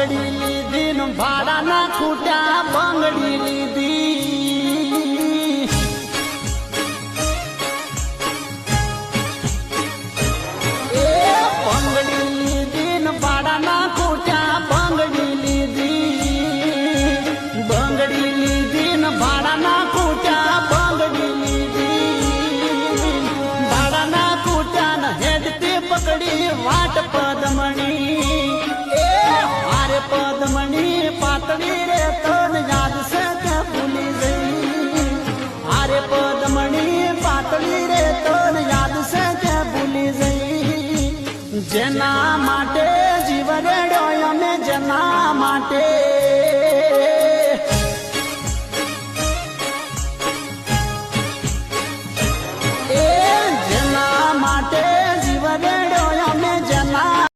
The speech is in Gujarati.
બંગડી લીધી ને ભાડાના ખૂટ્યા બંગડી લીધી એ બંગડી લીધી ને ભાડાના ખૂટ્યા બંગડી લીધી બંગડી લીધી ને ભાડાના ખૂટ્યા બંગડી લીધી ભાડાના ખૂટ્યા ને હેડતી પકડી વાટ પદમણી પદમણી પાતળી રે તન યાદ છે તે ભૂલી ગઈ આરે પદમણી પાતળી રે તન યાદ છે તે ભૂલી ગઈ જેના માટે જીવ રેડ્યો અમે જેના માટે